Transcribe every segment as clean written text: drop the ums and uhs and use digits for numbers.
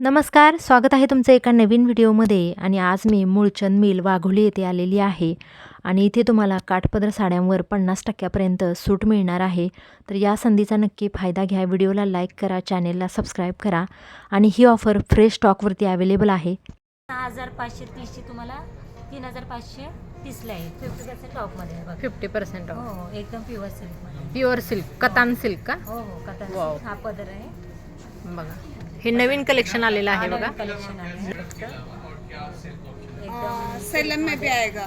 नमस्कार, स्वागत आहे तुमचं एका नवीन व्हिडिओमध्ये. आणि आज मी मूळचंद मिल वाघोली येथे आलेली आहे आणि इथे तुम्हाला काठपदर साड्यांवर 50% सूट मिळणार आहे. तर या संधीचा नक्की फायदा घ्या. व्हिडिओला लाईक करा, चॅनेलला सबस्क्राईब करा आणि ही ऑफर फ्रेश स्टॉकवरती अवेलेबल आहे. 6530ची तुम्हाला 3530ला आहे. 50% ऑफमध्ये आहे बघा. 50% ऑफ. हो, एकदम pure silk. Pure silk, katan silk का? हो हो, कतान वाव. सिल्क. हा पदर आहे. बघा, हे नवीन कलेक्शन आलेलं आहे बघा. कलेक्शन आहे एकदम. सेलम में भी आएगा.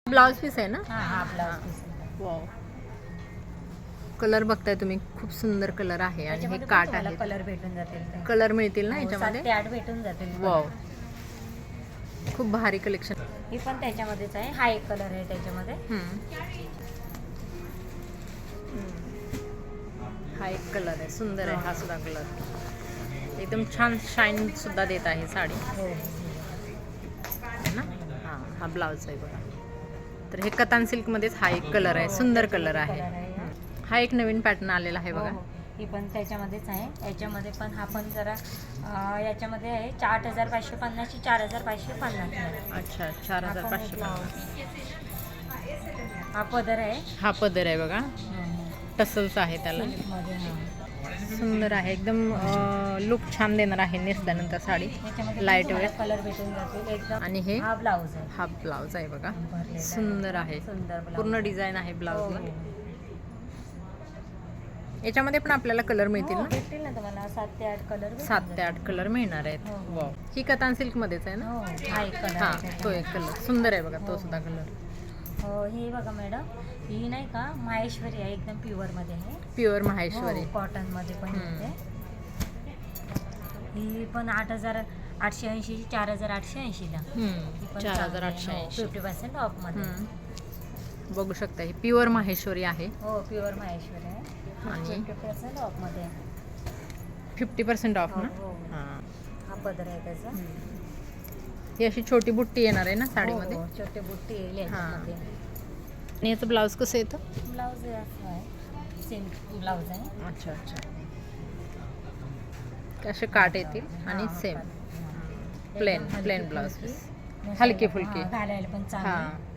ब्लाउज पीस आहे ना? हा हा, ब्लाउज पीस आहे. वाव. कलर बघताय तुम्ही, खूप सुंदर कलर आहे आणि हे त्याच्यामध्ये पण काट तुम्हाला आहे. कलर भेटून जातील. कलर मिळतील ना हो, 7 याच्यामध्ये? ते 8 भेटून जातील. वाव, खूप भारी कलेक्शन. ही पण त्याच्यामध्येच आहे. हा एक कलर आहे त्याच्यामध्ये. हा एक कलर आहे, सुंदर आहे हा सुद्धा कलर. एकदम छान शाईन सुद्धा देत आहे साडी, हो है ना? हा हा ब्लाउज आहे बघा. तर हे कतान सिल्क मध्येच हा एक कलर आहे, सुंदर कलर आहे. हा एक नवीन पॅटर्न आलेला आहे बघा. ही पण त्याच्यामध्येच आहे. याच्यामध्ये पण हा पण जरा याच्यामध्ये आहे 8550 ची 4550. अच्छा, 4550. हा पदर आहे. हा पदर आहे बघा, टसल्स आहे त्याला. मध्ये हा. सुंदर आहे एकदम. लुक छान देणार आहे नेसल्यानंतर साडी. याच्यामध्ये लाईट पण वेट. कलर भेटून जातील एकदम. आणि हे हा ब्लाउज आहे. हा ब्लाउज आहे बघा, भरलेला आहे. सुंदर आहे. सुंदर ब्लाउज. पूर्ण डिझाईन आहे हो, ब्लाउजला. हो. याच्यामध्ये पण आपल्याला कलर मिळतील हो, ना? भेटतील ना तुम्हाला 7 ते 8 कलर. 7 ते 8 कलर मिळणार आहेत. हो. वाव. ही कतान सिल्क मध्येच आहे ना? हो, हा एक कलर हा, आहे तो एक कलर सुंदर आहे बघा, तो हो. सुद्धा कलर. हो, ही बघा मॅडम, ही नाही का माहेश्वरी आहे, एकदम प्युअर मध्ये आहे. प्युअर माहेश्वरी. कॉटन मध्ये पण येते. ही पण 8880 ची 4880 ला. 4880. 50% ऑफ मध्ये. बघू शकता, ही प्युअर माहेश्वरी आहे हो, प्युअर माहेश्वरी आहे आणि 50% ऑफ मध्ये. 50% ऑफ ना? हो, हो. हा. हा पदर आहे त्याचा. ही अशी छोटी बुट्टी येणार आहे ना साडीमध्ये? हो, छोटे बुट्टी येईल याच्यामध्ये. आणि याचं ब्लाऊज कसं येतं? ब्लाऊज असं आहे, सेम ब्लाऊज आहे. अच्छा अच्छा. असे काट येतील आणि हा, सेम हा. प्लेन एकदम प्लेन हलकी ब्लाऊज फुलकी. पीस. हलके फुलके. हा, घालायला पण हा. चांगलं.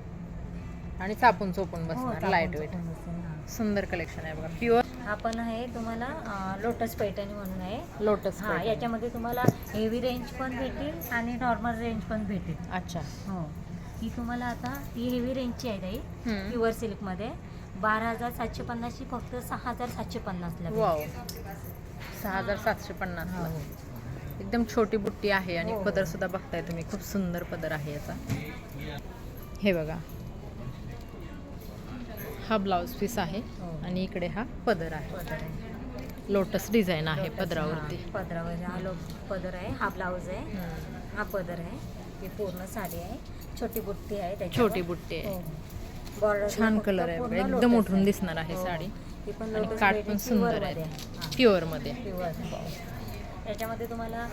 आणि चापून चोपून हो, बसणार, चापून लाईट वेट. चोपून बसेल, हा. सुंदर कलेक्शन आहे बघा, प्युअर हा पण आहे तुम्हाला लोटस पैठणी म्हणून आहे. लोटस. हा, याच्यामध्ये तुम्हाला हेवी रेंज पण भेटेल आणि नॉर्मल रेंज पण भेटेल. अच्छा. हो, ही तुम्हाला आता ही हेवी रेंजची आहे ताई. हम्म. प्युअर सिल्कमध्ये 12750 ची फक्त 6750 ला. वाव. 6750 ला. हो. एकदम छोटी बुट्टी आहे आणि हो. पदर सुद्धा बघताय तुम्ही, खूप सुंदर पदर आहे याचा. हे बघा, हा ब्लाउज पीस आहे हो. आणि इकडे हा पदर आहे. पदर आहे. लोटस डिझाईन आहे लोटस, पदरावरती. हा, पदरावर हा पदर आहे. हा ब्लाऊज आहे. हम्म. हा पदर आहे. ही पूर्ण साडी आहे. छोटी बुट्टी आहे त्याच्यावर. छोटी बुट्टी आहे. हो. Border छान फक्त कलर आहे बघा, पूर्ण एकदम लोटस उठून आहे. दिसणार आहे हो. साडी. ती पण आणि लोटस काठ पैठणी पण सुंदर प्युअर आहे, मध्ये आहे. हा. प्युअर मध्ये. प्युअर. त्याच्यामध्ये तुम्हाला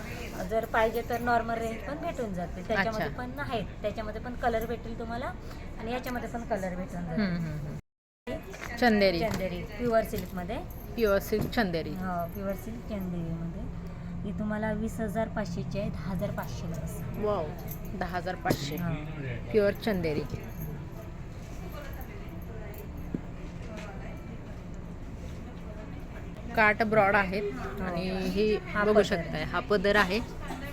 जर पाहिजे तर नॉर्मल रेंज पण भेटून जाते. त्याच्यामध्ये अच्छा. पण आहेत. त्याच्यामध्ये पण कलर भेटेल तुम्हाला आणि याच्यामध्ये पण कलर भेटून जाते. चंदेरी. चंदेरी प्युअर सिल्क मध्ये. प्युअर सिल्क चंदेरी. प्युअर सिल्क चंदेरी मध्ये ही तुम्हाला 20500 ची आहे. 10500 ला. वाव. 10500. प्युअर चंदेरी. काट ब्रॉड आहेत आणि ही हा बघू पदर. शकताय, हा पदर आहे.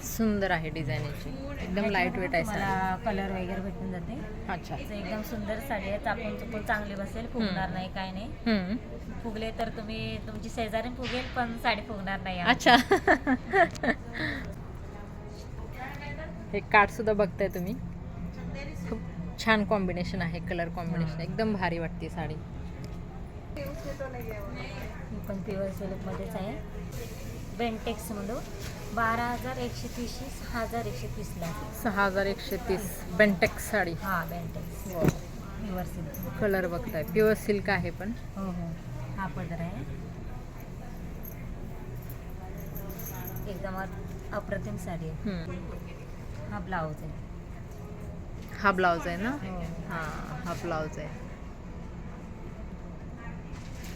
सुंदर आहे डिझाईन याची, एकदम लाईट वेट आहे साडी. तुम्हाला कलर वगैरे भेटून जाते. अच्छा. तर एकदम सुंदर साडी आहे. चापून चुपून चांगली बसेल. फुगणार नाही, काय नाही. फुगले तर तुमची शेजारी फुगेल पण साडी फुगणार नाही. अच्छा. हे काठ सुद्धा बघताय तुम्ही, खूप छान कॉम्बिनेशन आहे, कलर कॉम्बिनेशन एकदम भारी वाटते साडी. ही पण प्युअर सिल्कमध्येच आहे. बेंटेक्स म्हणून 12130 6130 ला. 6130 बेंटेक्स साडी. हा, बेंटेक्स प्युअर सिल्क. कलर बघताय, प्युअर सिल्क आहे पण. हो हो. हा पदर आहे. एकदम अप्रतिम साडी आहे. हा ब्लाऊज आहे. हा ब्लाऊज आहे ना? हो. हा ब्लाऊज आहे.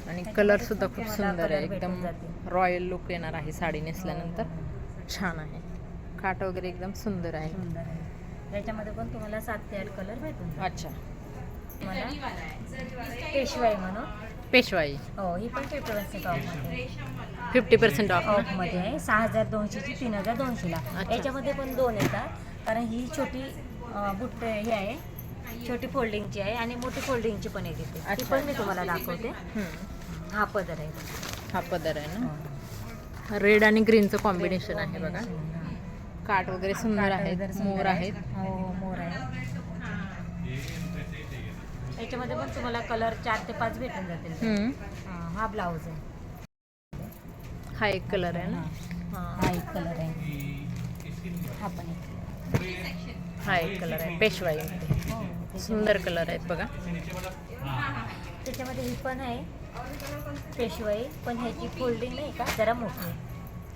आणि कलर सुद्धा खूप तुम्हाला सुंदर आहे, color भेटून एकदम जातील. रॉयल लुक येणार आहे साडी नेसल्यानंतर. छान आहे, काठ वगैरे एकदम सुंदर आहे. सुंदर आहे. याच्यामध्ये पण तुम्हाला 7 ते 8 कलर भेटून जातील. अच्छा, तुम्हाला पेशवाई म्हणून पेशवाई हो, ही पण 50% ऑफमध्ये 50% ऑफ. ऑफमध्ये आहे. 6200ची 3200ला. अच्छा. याच्यामध्ये पण 2 येतात, कारण ही छोटी बुट्ट ही आहे, छोटी फोल्डिंगची आहे आणि मोठी फोल्डिंगची पण एक येते. ती अच्छा. पण मी तुम्हाला दाखवते. हा पदर आहे. हा पदर आहे ना, रेड आणि ग्रीनचं कॉम्बिनेशन आहे बघा. काठ वगैरे सुंदर आहेत, मोर आहेत. हो, मोर आहे. याच्यामध्ये पण तुम्हाला कलर 4 ते 5 भेटून जातील. हा ब्लाऊज आहे. हा एक कलर आहे ना. हा एक कलर आहे. हा पण एक हा एक कलर आहे पेशवाईमध्ये. हो. सुंदर कलर आहेत बघा. त्याच्यामध्ये ही पण आहे पेशवाई, पण ह्याची फोल्डिंग नाही का, जरा मोठी आहे.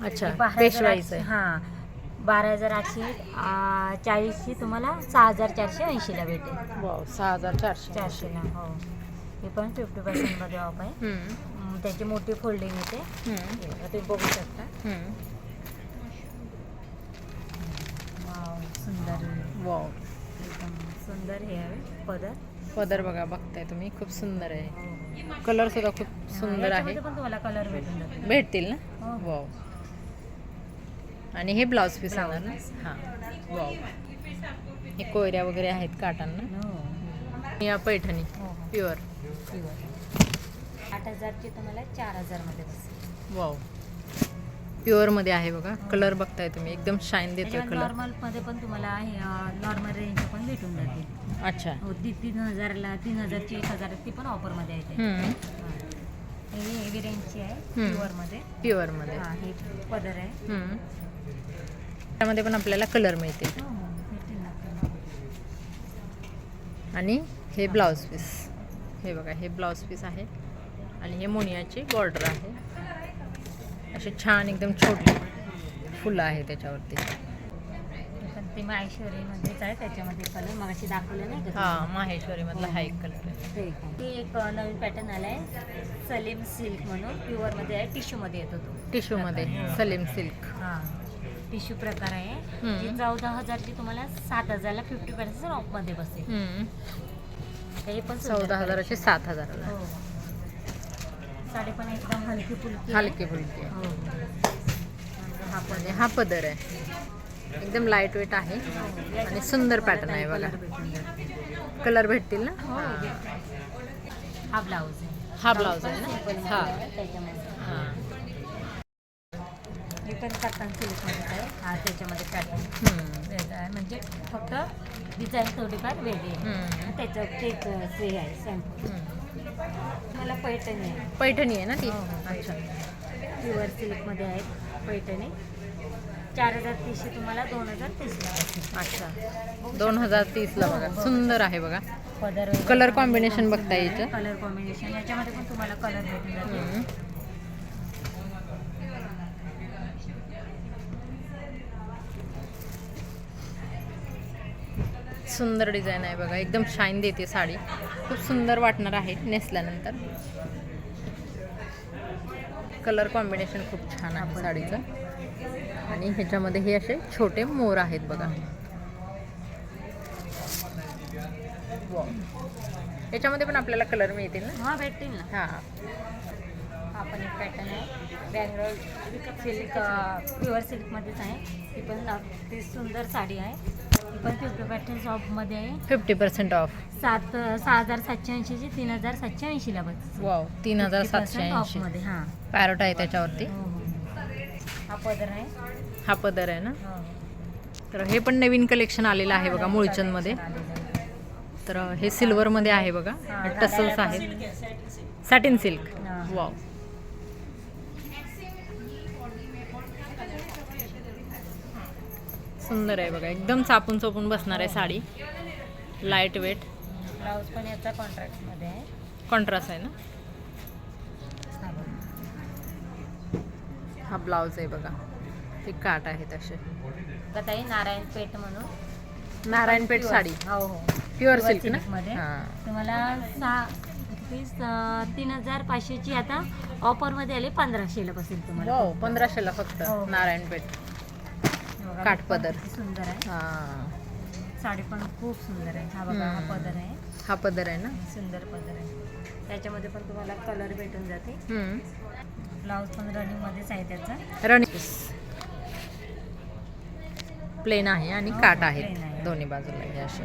अच्छा, 12,800 पेशवाईचं आहे. हां, 12,840ची तुम्हाला 6,480ला भेटेल. वाव, 6440. 400ला. हो, हे पण 50% ऑफ आहे. त्याची मोठी फोल्डिंग येते. हे बघा, तुम्ही बघू शकता. वाव, सुंदर. वाव, एकदम सुंदर हे आहे पदर. पदर बघा, बघताय तुम्ही, खूप सुंदर आहे. कलर सुद्धा खूप सुंदर आहे. याच्यामध्ये पण तुम्हाला कलर भेटून जातील. भेटतील ना. हो. वाव, आणि हे ब्लाऊज पीस Blouse येणार ना. piece. हां, वाव, हे कोयऱ्या वगैरे आहेत काटांना. हो. या पैठणी हो, हो. प्युअर. 8,000ची तुम्हाला 4,000मध्ये बसेल. वाव, प्युअरमध्ये आहे बघा. कलर बघताय तुम्ही, एकदम शाईन देतोय त्याच्यामध्ये कलर. नॉर्मलमध्ये पण तुम्हाला नॉर्मल रेंज पण भेटून जातील. अच्छा. हो, 3,000ला 3,000ची 1,000 ती पण ऑफरमध्ये आहे. हे हेवी रेंजची आहे, प्युअरमध्ये. प्युअरमध्ये. हां, हे पदर आहे. त्यामध्ये पण आपल्याला कलर मिळतील. हो, हो, भेटेल ना. आणि हे ब्लाऊज पीस, हे बघा, हे ब्लाऊज पीस आहे आणि हे मोनियाची बॉर्डर आहे. असे छान एकदम छोटी फुलं आहे त्याच्यावरती. पण ते माहेश्वरीमध्येच आहे, त्याच्यामध्ये कलर मगाशी दाखवले नाही का? हा, माहेश्वरीमधला हा एक कलर आहे. ते एक नवीन पॅटर्न आला आहे, सलीम सिल्क म्हणून. प्युअरमध्ये आहे, टिश्यूमध्ये येतो तो. टिश्यूमध्ये सलीम सिल्क. हां, टिश्यू प्रकार आहे. जी 14,000ची तुम्हाला 7,000ला 50% ऑफमध्ये बसेल. हे पण सुंदर 14,000चे 7,000ला. हो. साडी पण एकदम हलकी फुलकी आहे. हलके फुलके. हो. हा पण आणि हा पदर आहे, एकदम लाईट वेट आहे आणि सुंदर पॅटर्न आहे बघा. कलर भेटतील ना. हा ब्लाऊज आहे. हा ब्लाऊज आहे ना. हा, त्याच्यामध्ये हां. हे पण कॉटन सिल्कमध्येच आहे. हा, त्याच्यामध्ये पॅटर्न वेगळा आहे, म्हणजे फक्त डिझाईन थोडीफार वेगळी आहे. त्याचं तेच हे आहे सॅम्पल. मला पैठणी आहे. पैठणी आहे ना ती. हो, हो, अच्छा. प्युअर सिल्कमध्ये आहे पैठणी. 4,030ची तुम्हाला 2,030ला बसेल. अच्छा, 2030ला बघा. सुंदर आहे बघा. पदर कलर कॉम्बिनेशन बघता येतं. कलर कॉम्बिनेशन याच्यामध्ये पण तुम्हाला कलर भेटून जातील. सुंदर डिझाईन आहे बघा, एकदम शाईन देते साडी. खूप सुंदर वाटणार आहे नेसल्यानंतर. कलर कॉम्बिनेशन खूप छान आहे साडीचं. आणि ह्याच्यामध्ये हे असे छोटे मोर आहेत बघा. वाव, याच्यामध्ये पण आपल्याला कलर मिळतील ना. हां, भेटतील ना. हां, हा पण एक पॅटर्न आहे, बँगलोर सिल्क, प्युअर सिल्कमध्येच आहे. ती पण ती सुंदर साडी आहे. ती पण 50% ऑफमध्ये आहे. 50% ऑफ. 6,780ची 3,780ला बस. वाव, 3,780. ऑफमध्ये. हां, पॅरोट आहे त्याच्यावरती. हो, हो. हा पदर आहे. हा पदर आहे ना. हो. तर हे पण नवीन कलेक्शन आलेलं आहे बघा मुळचंदमध्ये. तर हे सिल्वरमध्ये आहे बघा. टसल्स आहेत, सॅटिन सिल्क. वाव, सुंदर आहे बघा, एकदम चापून चोपून बसणार आहे साडी. Light weight. ब्लाऊज पण याचा कॉन्ट्रॅक्टमध्ये आहे. कॉन्ट्रास्ट आहे ना. हा ब्लाऊज आहे बघा, ते काट आहेत असे. ताई नारायणपेठ म्हणून नारायणपेठ साडी. हो, हो. प्युअर सिल्क ना. मध्ये हां, तुम्हाला पीस 3500ची आता ऑफरमध्ये आली 1500ला बसेल तुम्हाला. हो 1500ला फक्त हो. नारायणपेठ. हे बघा, काठपदर. किती सुंदर आहे. हां साडी पण खूप सुंदर आहे. हा बघा हा पदर आहे, हा पदर आहे ना. सुंदर पदर आहे. त्याच्यामध्ये पण तुम्हाला कलर भेटून जाते. ब्लाऊज पण रनिंग मध्येच आहे त्याचा. रनिंग प्लेन आहे आणि हो, काट plain आहेत आहे. दोन्ही बाजूला. हे असे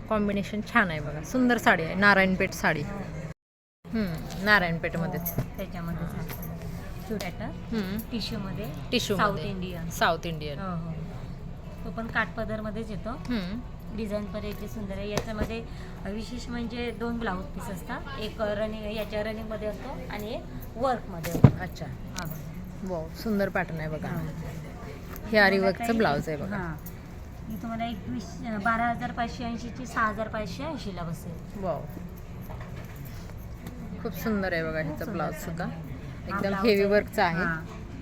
कॉम्बिनेशन छान आहे बघा. सुंदर साडी आहे, नारायणपेठ साडी. नारायणपेठमध्येच. त्याच्यामध्येच आहे पॅटर्न टिश्यू मध्ये, tissue south Indian. South Indian. हो हो, तो पण काठपदर मध्येच येतो. डिझाईन पण याची सुंदर आहे. याच्यामध्ये विशेष म्हणजे 2 ब्लाऊज पीस असतात. एक रनिंग याच्या रनिंग मध्ये असतो आणि एक वर्क मध्ये असतो. अच्छा. हा बघा. वाव सुंदर पॅटर्न आहे बघा. हे आरीवर्कचं ब्लाऊज आहे बघा. हा, ही तुम्हाला 12,580ची 6,580ला बसेल. वाव खूप सुंदर आहे बघा. ह्याचा सुंदर ब्लाऊज आहे. सुद्धा हा एकदम ब्लाऊज हेवी आहे. वर्कचा आहे. हा,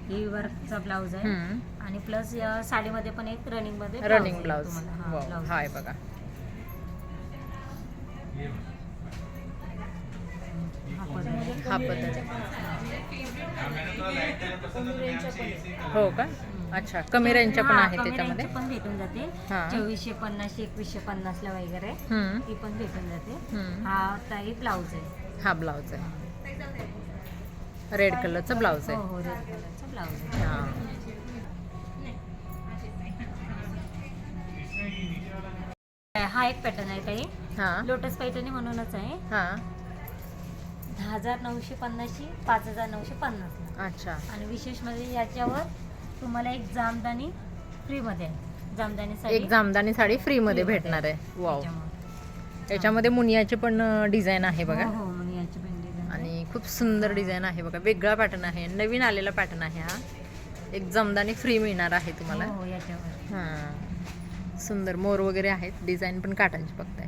हेवी वर्कचा ब्लाऊज आहे. आणि प्लस या साडीमध्ये पण एक रनिंग मध्ये रनिंग ब्लाऊज. वाव ब्लाऊज हा आहे बघा. हा पदर. हो का. अच्छा कमी रेंजच्या पण आहे त्याच्यामध्ये. पण भेटून जाते. हा. 2450 2150 ला वगैरे ती पण भेटून जाते. हा ताई ब्लाऊज आहे. हा ब्लाऊज आहे. रेड कलरचा ब्लाऊज हो आहे. हो, रेड कलरचा ब्लाऊज आहे. हा. हा एक पॅटर्न आहे ताई, हा लोटस पैठणी म्हणूनच आहे. हा 10,950ची 5,950 ला. अच्छा. आणि विशेष म्हणजे याच्यावर तुम्हाला एक जामदानी फ्री मध्ये आहे. जामदानी साडी एक जामदानी साडी फ्री मध्ये फ्रीमध्ये भेटणार आहे. वाव त्याच्यामुळे. याच्यामध्ये मुनियाचे पण डिझाईन आहे बघा. हो हो, म्हणून याची पण design आहे. आणि खूप सुंदर डिझाईन आहे बघा. वेगळा पॅटर्न आहे, नवीन आलेला पॅटर्न आहे हा. एक जामदानी फ्री मिळणार आहे तुम्हाला. हो हो, याच्यावर हां सुंदर मोर वगैरे आहेत. डिझाईन पण काटांची बघताय.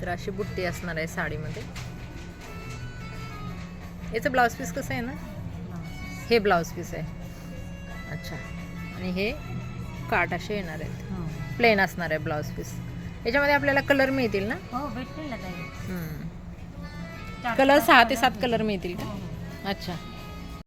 तर अशी बुट्टी असणार आहे साडीमध्ये. याचं ब्लाऊज पीस कसं आहे ना. हे ब्लाऊज पीस आहे. अच्छा. आणि हे काट असे येणार आहेत. हो प्लेन असणार आहे ब्लाऊज पीस. याच्यामध्ये आपल्याला कलर मिळतील ना. हो, भेटतील ना ताई. कलर 6 ते 7 कलर मिळतील हो का. हो. अच्छा.